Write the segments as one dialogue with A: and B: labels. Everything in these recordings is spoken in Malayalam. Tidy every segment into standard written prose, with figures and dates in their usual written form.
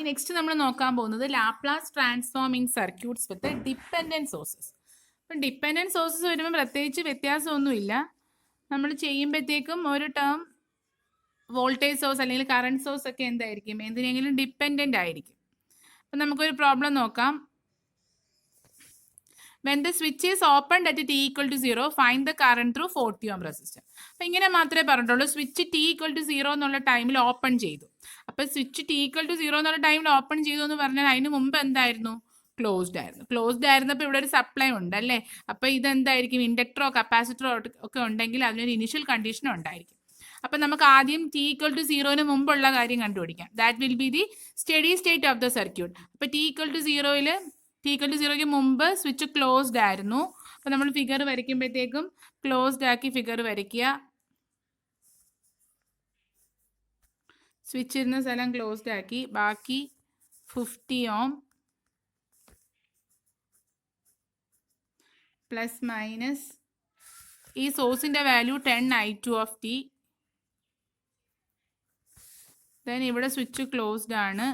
A: നെക്സ്റ്റ് നമ്മൾ നോക്കാൻ പോകുന്നത് Laplace transform in circuits with dependent sources. അപ്പം ഡിപ്പെൻഡൻറ്റ് സോഴ്സസ് വരുമ്പോൾ പ്രത്യേകിച്ച് വ്യത്യാസമൊന്നുമില്ല. നമ്മൾ ചെയ്യുമ്പോഴത്തേക്കും ഒരു ടേം വോൾട്ടേജ് സോഴ്സ് അല്ലെങ്കിൽ കറണ്ട് സോഴ്സ് ഒക്കെ എന്തായിരിക്കും, എന്തിനെങ്കിലും ഡിപ്പെൻഡൻ്റ് ആയിരിക്കും. അപ്പം നമുക്കൊരു പ്രോബ്ലം നോക്കാം. When the switch is opened at t equal to 0, find the current through 40 ohm resistor. അപ്പം ഇങ്ങനെ മാത്രമേ പറഞ്ഞിട്ടുള്ളൂ. സ്വിച്ച് t ഈക്വൽ ടു 0 എന്നുള്ള ടൈമിൽ ഓപ്പൺ ചെയ്തു. അപ്പം സ്വിച്ച് t ഈക്വൽ ടു 0 എന്നുള്ള ടൈമിൽ ഓപ്പൺ ചെയ്തു എന്ന് പറഞ്ഞാൽ അതിന് മുമ്പ് എന്തായിരുന്നു, ക്ലോസ്ഡ് ആയിരുന്നു. ക്ലോസ്ഡ് ആയിരുന്നപ്പോൾ ഇവിടെ ഒരു സപ്ലൈ ഉണ്ട് അല്ലേ. അപ്പോൾ ഇതെന്തായിരിക്കും, ഇൻഡക്ടറോ കപ്പാസിറ്ററോ ഒക്കെ ഉണ്ടെങ്കിൽ അതിനൊരു ഇനിഷ്യൽ കണ്ടീഷൻ ഉണ്ടായിരിക്കും. അപ്പം നമുക്ക് ആദ്യം t ഈക്വൽ ടു 0 മുമ്പുള്ള കാര്യം കണ്ടുപിടിക്കാം. That will be the steady state of the circuit. അപ്പോൾ t ഈക്വൽ ടു 0യിൽ t ഈക്വൽ ടു 0ക്ക് മുമ്പ് സ്വിച്ച് ക്ലോസ്ഡ് ആയിരുന്നു. അപ്പോൾ നമ്മൾ ഫിഗർ വരയ്ക്കുമ്പോഴത്തേക്കും ക്ലോസ്ഡ് ആക്കി ഫിഗർ വരയ്ക്കുക. സ്വിച്ച് ഇരുന്ന സ്ഥലം ക്ലോസ്ഡ് ആക്കി, ബാക്കി 50 ഓം പ്ലസ് മൈനസ് ഈ സോഴ്സിൻ്റെ value 10i2 of t. Then ഇവിടെ സ്വിച്ച് ക്ലോസ്ഡ് ആണ്,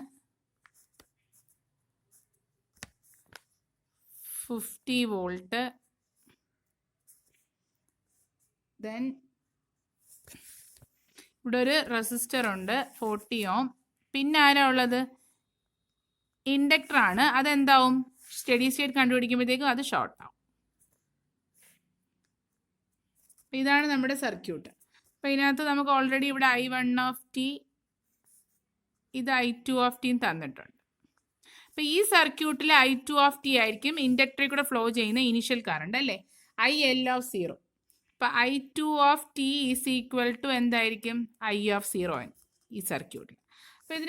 A: 50 വോൾട്ട്. ദെൻ ഇവിടെ ഒരു റെസിസ്റ്റർ ഉണ്ട് 40 ഓം. പിന്നെ ആരാ ഉള്ളത്, ഇൻഡക്ടർ ആണ്. അതെന്താവും, സ്റ്റഡി സ്റ്റേറ്റ് കണ്ടുപിടിക്കുമ്പോഴത്തേക്കും അത് ഷോർട്ട് ആവും. ഇതാണ് നമ്മുടെ സർക്യൂട്ട്. അപ്പോൾ ഇതിനകത്ത് നമുക്ക് ഓൾറെഡി ഇവിടെ i1 ഓഫ് ടി, ഇത് i2 ഓഫ് ടിയും തന്നിട്ടുണ്ട്. അപ്പോൾ ഈ സർക്യൂട്ടിൽ i2 ഓഫ് ടി ആയിരിക്കും ഇൻഡക്ടറിൽ കൂടെ ഫ്ലോ ചെയ്യുന്ന ഇനിഷ്യൽ കറണ്ട് അല്ലേ, IL ഓഫ് 0. അപ്പോൾ i2 of T is equal to എന്തായിരിക്കും, i ഓഫ് 0 ഈ സർക്യൂട്ടിൽ. അപ്പോൾ ഇത്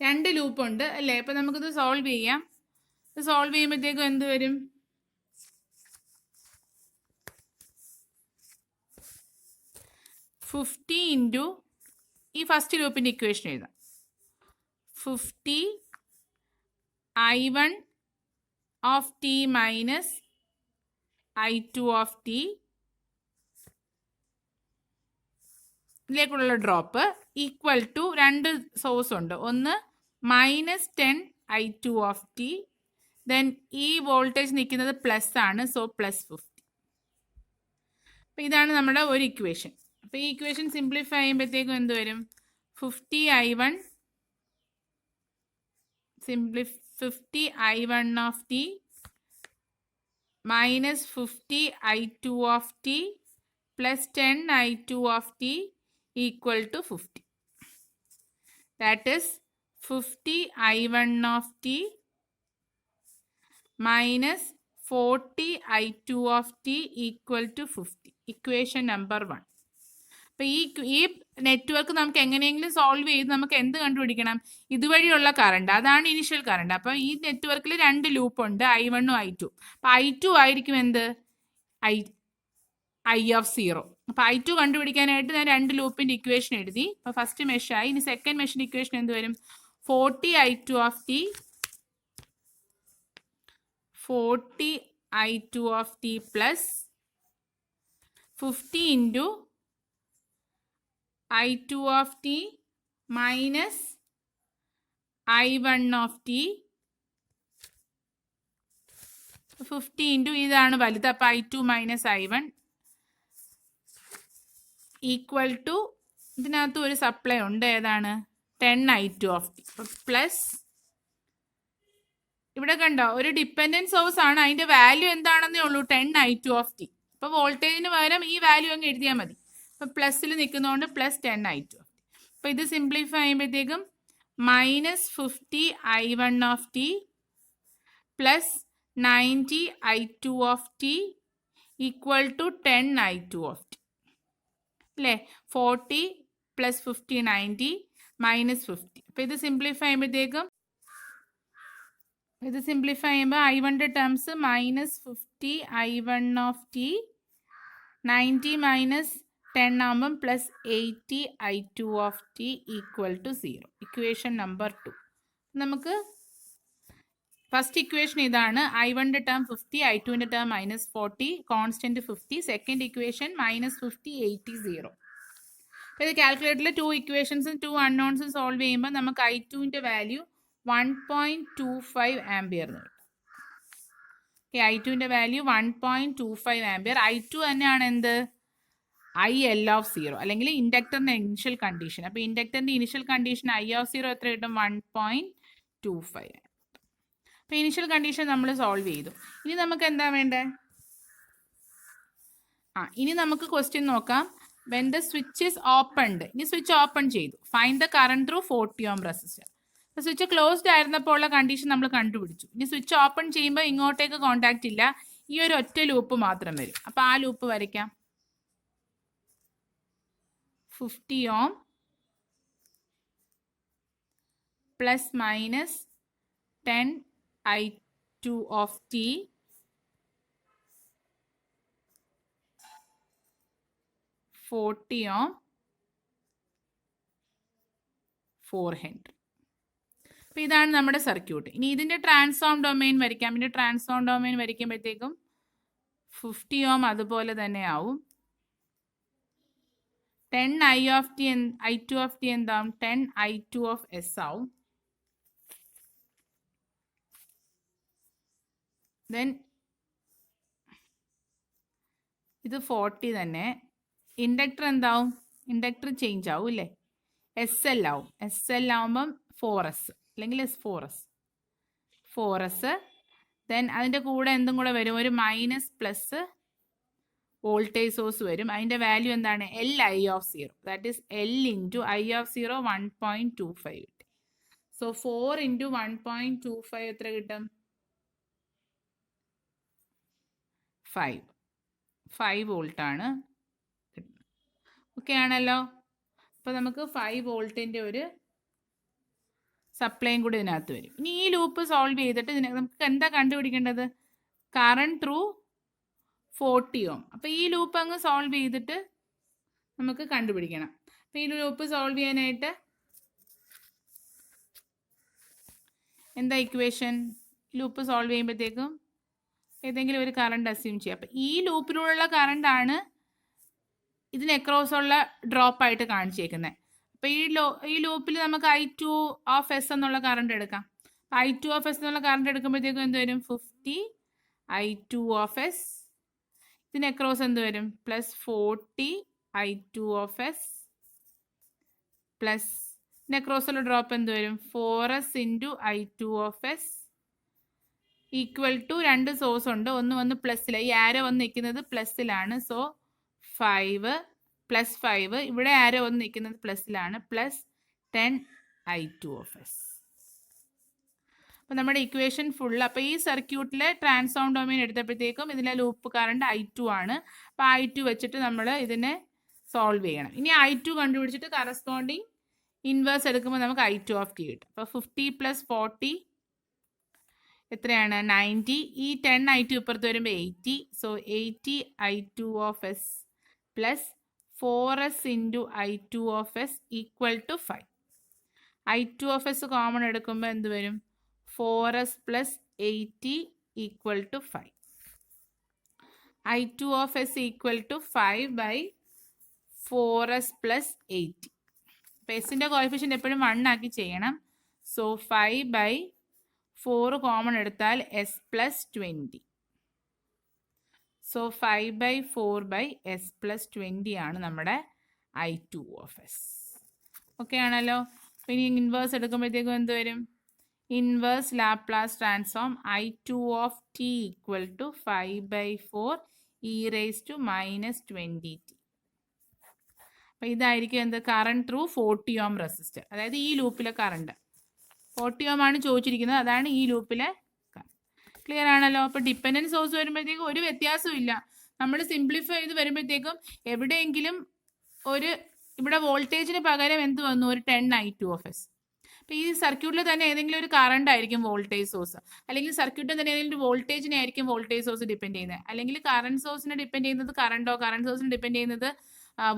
A: രണ്ട് ലൂപ്പ് ഉണ്ട് അല്ലേ. അപ്പോൾ നമുക്കിത് സോൾവ് ചെയ്യാം. ഇത് സോൾവ് ചെയ്യുമ്പോഴത്തേക്കും എന്ത് വരും, ഫിഫ്റ്റി ഇൻറ്റു ഈ ഫസ്റ്റ് ലൂപ്പിൻ്റെ ഇക്വേഷൻ എഴുതാം. 50 i1 of T minus i2 of T ഇതിലേക്കുള്ള ഡ്രോപ്പ് ഈക്വൽ ടു രണ്ട് സോഴ്സ് ഉണ്ട്. ഒന്ന് minus 10i2 of T, then ഈ വോൾട്ടേജ് നിൽക്കുന്നത് പ്ലസ് ആണ്, സോ പ്ലസ് 50. അപ്പോൾ ഇതാണ് നമ്മുടെ ഒരു ഇക്വേഷൻ. അപ്പോൾ ഈ ഇക്വേഷൻ സിംപ്ലിഫൈ ചെയ്യുമ്പോഴത്തേക്കും എന്ത് വരും, 50i1 of T minus 50i2 of T plus 10i2 of T equal to 50. That is 50i1 of T minus 40i2 of T equal to 50. Equation number 1. അപ്പോൾ ഈ നെറ്റ്വർക്ക് നമുക്ക് എങ്ങനെയെങ്കിലും സോൾവ് ചെയ്ത് നമുക്ക് എന്ത് കണ്ടുപിടിക്കണം, ഇതുവഴിയുള്ള കറണ്ട്, അതാണ് ഇനിഷ്യൽ കറണ്ട്. അപ്പോൾ ഈ നെറ്റ്വർക്കിൽ രണ്ട് ലൂപ്പ് ഉണ്ട്, i1 i2. അപ്പോൾ i2 ആയിരിക്കും എന്ത്, i ഓഫ് 0. അപ്പോൾ i2 കണ്ടുപിടിക്കാനായിട്ട് ഞാൻ രണ്ട് ലൂപ്പിൻ്റെ ഇക്വേഷൻ എഴുതി. അപ്പോൾ ഫസ്റ്റ് മെഷായി. ഇനി സെക്കൻഡ് മെഷിൻ്റെ ഇക്വേഷൻ എന്ത് വരും, 40i2 of T 40i2 of T plus 50 into i2 of T minus i1 of T 50 into ഇതാണ് വലുത്. അപ്പോൾ i2 minus i1 equal to ഇതിനകത്ത് ഒരു സപ്ലൈ ഉണ്ട്, ഏതാണ് 10i2 ഓഫ് ടി പ്ലസ് ഇവിടെ കണ്ടോ ഒരു ഡിപ്പെൻഡൻറ്റ് സോഴ്സ് ആണ്, അതിൻ്റെ വാല്യൂ എന്താണെന്നേ ഉള്ളൂ 10i2 ഓഫ് ടി. അപ്പോൾ വോൾട്ടേജിന് പകരം ഈ വാല്യൂ അങ്ങ് എഴുതിയാൽ മതി. അപ്പോൾ പ്ലസ്സിൽ നിൽക്കുന്നതുകൊണ്ട് പ്ലസ് 10i2. അപ്പോൾ ഇത് സിംപ്ലിഫൈ ചെയ്യുമ്പോഴത്തേക്കും minus 50i1 of T plus 90i2 of T equal to 10i2 of T അല്ലേ. 40 പ്ലസ് 50 90 മൈനസ് 50. അപ്പോൾ ഇത് സിംപ്ലിഫൈ ചെയ്യുമ്പോൾ i1ൻ്റെ terms minus 50i1 of t 90 minus 10 ആകുമ്പം plus 80i2 of T equal to 0. Equation number 2. നമുക്ക് ഫസ്റ്റ് ഇക്വേഷൻ ഇതാണ്, i1ൻ്റെ ടേം 50, i2ൻ്റെ term minus 40, constant 50. Second equation minus 50 80 0. അപ്പോൾ ഇത് കാൽക്കുലേറ്ററിൽ 2 ഇക്വേഷൻസും 2 അൺനോൺസും സോൾവ് ചെയ്യുമ്പോൾ നമുക്ക് I2ൻ്റെ വാല്യൂ 1.25 ആംപിയർ കിട്ടും. I2ൻ്റെ വാല്യൂ 1.25 ആംപിയർ. I2 തന്നെയാണ് എന്ത്, IL അല്ലെങ്കിൽ ഇൻഡക്ടറിൻ്റെ ഇനിഷ്യൽ കണ്ടീഷൻ. അപ്പോൾ ഇൻഡക്ടറിൻ്റെ ഇനിഷ്യൽ കണ്ടീഷൻ I എത്ര കിട്ടും, 1.25. അപ്പോൾ ഇനിഷ്യൽ കണ്ടീഷൻ നമ്മൾ സോൾവ് ചെയ്തു. ഇനി നമുക്ക് എന്താ വേണ്ടേ, ഇനി നമുക്ക് ക്വസ്റ്റ്യൻ നോക്കാം. when the switch is opened, ഇനി സ്വിച്ച് ഓപ്പൺ ചെയ്തു, find the current through 40 ohm resistor. Switch closed ആയിരുന്നപ്പോൾ ഉള്ള കണ്ടീഷൻ നമ്മൾ കണ്ടുപിടിച്ചു. ഇനി സ്വിച്ച് ഓപ്പൺ ചെയ്യുമ്പോൾ ഇങ്ങോട്ടേക്ക് കോണ്ടാക്ട് ഇല്ല, ഈ ഒരു ഒറ്റ ലൂപ്പ് മാത്രം വരും. അപ്പോൾ ആ ലൂപ്പ് വരയ്ക്കാം. 50 ohm plus minus 10 I2 of t $40 ohm 400. അപ്പോൾ ഇതാണ് നമ്മുടെ സർക്യൂട്ട്. ഇനി ഇതിൻ്റെ ട്രാൻസ്ഫോം ഡൊമെയിൻ വരയ്ക്കാം. ഇതിൻ്റെ ട്രാൻസ്ഫോം ഡൊമെയിൻ വരയ്ക്കുമ്പോഴത്തേക്കും 50 ohm അതുപോലെ തന്നെ ആവും. 10 I2 of t എന്താവും, 10 I2 of S ആവും. ദെൻ ഇത് 40 തന്നെ. ഇൻഡക്ടർ എന്താവും, ഇൻഡക്ടർ ചേഞ്ച് ആവും അല്ലേ, SL ആവും. SL ആവുമ്പം 4S അല്ലെങ്കിൽ S4S. ദെൻ അതിൻ്റെ കൂടെ എന്തും കൂടെ വരും, ഒരു മൈനസ് പ്ലസ് വോൾട്ടേജ് സോഴ്സ് വരും. അതിൻ്റെ വാല്യൂ എന്താണ്, LI that is L into I 1.25 കിട്ടി. സോ 4 ഇൻറ്റു 1.25 എത്ര കിട്ടും, 5 വോൾട്ടാണ്. ഓക്കെ ആണല്ലോ. അപ്പോൾ നമുക്ക് 5 വോൾട്ടിൻ്റെ ഒരു സപ്ലൈയും കൂടി ഇതിനകത്ത് വരും. ഇനി ഈ ലൂപ്പ് സോൾവ് ചെയ്തിട്ട് നമുക്ക് എന്താ കണ്ടുപിടിക്കേണ്ടത്, കറണ്ട് ത്രൂ 40 ohm. അപ്പോൾ ഈ ലൂപ്പ് അങ്ങ് സോൾവ് ചെയ്തിട്ട് നമുക്ക് കണ്ടുപിടിക്കണം. അപ്പോൾ ഈ ലൂപ്പ് സോൾവ് ചെയ്യാനായിട്ട് എന്താ ഇക്വേഷൻ, ലൂപ്പ് സോൾവ് ചെയ്യുമ്പോഴത്തേക്കും ഏതെങ്കിലും ഒരു കറണ്ട് അസ്യൂം ചെയ്യാം. അപ്പോൾ ഈ ലൂപ്പിലുള്ള കറണ്ടാണ് ഇതിന് അക്രോസ് ഉള്ള ഡ്രോപ്പായിട്ട് കാണിച്ചേക്കുന്നത്. അപ്പോൾ ഈ ലൂപ്പിൽ നമുക്ക് I2 of S എന്നുള്ള കറണ്ട് എടുക്കാം. I2 of S എന്നുള്ള കറണ്ട് എടുക്കുമ്പോഴത്തേക്കും എന്ത് വരും, 50 I2 of S. ഇതിന് അക്രോസ് എന്ത് വരും, plus 40 I2 of S plus ഇതിന് അക്രോസ് ഉള്ള ഡ്രോപ്പ് എന്ത് വരും, 4S into I2 of S equal to 2 source ഉണ്ട്, ഒന്ന് പ്ലസ്സിൽ, ഈ ആരോ വന്ന് നിൽക്കുന്നത് പ്ലസ്സിലാണ്. സോ 5 പ്ലസ് 5, ഇവിടെ ആരോ വന്ന് നിൽക്കുന്നത് പ്ലസ്സിലാണ്, പ്ലസ് 10 I2 of S. അപ്പോൾ നമ്മുടെ ഇക്വേഷൻ ഫുൾ. അപ്പോൾ ഈ സർക്യൂട്ടിലെ ട്രാൻസ്ഫോം ഡൊമെയിൻ എടുത്തപ്പോഴത്തേക്കും ഇതിലെ ലൂപ്പ് കറണ്ട് I2 ആണ്. അപ്പോൾ I2 വെച്ചിട്ട് നമ്മൾ ഇതിനെ സോൾവ് ചെയ്യണം. ഇനി I2 കണ്ടുപിടിച്ചിട്ട് കറസ്പോണ്ടിങ് ഇൻവേഴ്സ് എടുക്കുമ്പോൾ നമുക്ക് I2 of t കിട്ടും. അപ്പോൾ 50 പ്ലസ് 40 എത്രയാണ്, 90. ഈ 10 I2 ഇപ്പുറത്ത് വരുമ്പോൾ 80. So 80 I2 of S plus 4S into I2 of S equal to 5. I2 of S common എടുക്കുമ്പോൾ എന്ത് വരും, 4S plus 80 equal to 5. I2 of S equal to 5 by 4S plus 80. അപ്പോൾ എസിൻ്റെ കോഎഫിഷ്യൻ്റ് എപ്പോഴും 1 ആക്കി ചെയ്യണം. സോ 5 ബൈ 4 കോമൺ എടുത്താൽ S plus 20. So 5 by 4 by S plus 20 ആണ് നമ്മുടെ I2 of S. ഓക്കെ ആണല്ലോ. അപ്പോൾ ഇനി ഇൻവേഴ്സ് എടുക്കുമ്പോഴത്തേക്കും എന്ത് വരും, inverse Laplace transform I2 of t equal to 5 by 4 e raise to minus 20t. അപ്പോൾ ഇതായിരിക്കും എന്ത്, കറണ്ട് ത്രൂ 40 ohm റെസിസ്റ്റർ. അതായത് ഈ ലൂപ്പിലെ കറണ്ട് 40 ohm ആണ് ചോദിച്ചിരിക്കുന്നത്, അതാണ് ഈ ലൂപ്പിലെ. ക്ലിയർ ആണല്ലോ. അപ്പോൾ ഡിപ്പെൻഡൻറ്റ് സോഴ്സ് വരുമ്പോഴത്തേക്കും ഒരു വ്യത്യാസവും ഇല്ല. നമ്മൾ സിംപ്ലിഫൈ ചെയ്ത് വരുമ്പോഴത്തേക്കും എവിടെയെങ്കിലും ഇവിടെ വോൾട്ടേജിന് പകരം എന്ത് വന്നു, ഒരു 10 I2 of S. അപ്പോൾ ഈ സർക്യൂട്ടിൽ തന്നെ ഏതെങ്കിലും ഒരു കറണ്ട് ആയിരിക്കും വോൾട്ടേജ് സോഴ്സ്, അല്ലെങ്കിൽ സർക്യൂട്ടിൽ തന്നെ ഏതെങ്കിലും ഒരു വോൾട്ടേജിനെ ആയിരിക്കും വോൾട്ടേജ് സോഴ്സ് ഡിപ്പെൻഡ് ചെയ്യുന്നത്, അല്ലെങ്കിൽ കറണ്ട് സോഴ്സിനെ ഡിപ്പെൻഡ് ചെയ്യുന്നത് കറണ്ടോ, കറണ്ട് സോഴ്സിനെ ഡിപ്പെൻഡ് ചെയ്യുന്നത്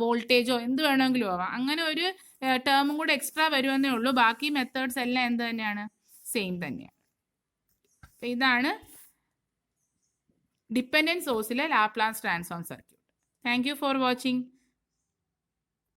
A: വോൾട്ടേജോ, എന്ത് വേണമെങ്കിലും ആവാം. അങ്ങനെ ഒരു ടേമും കൂടെ എക്സ്ട്രാ വരുമെന്നേ ഉള്ളൂ. ബാക്കി മെത്തേഡ്സ് എല്ലാം എന്ത് തന്നെയാണ്, സെയിം തന്നെയാണ്. അപ്പോൾ ഇതാണ് ഡിപ്പെൻഡൻറ്റ് സോഴ്സിലെ Laplace transform circuit. Thank you for watching.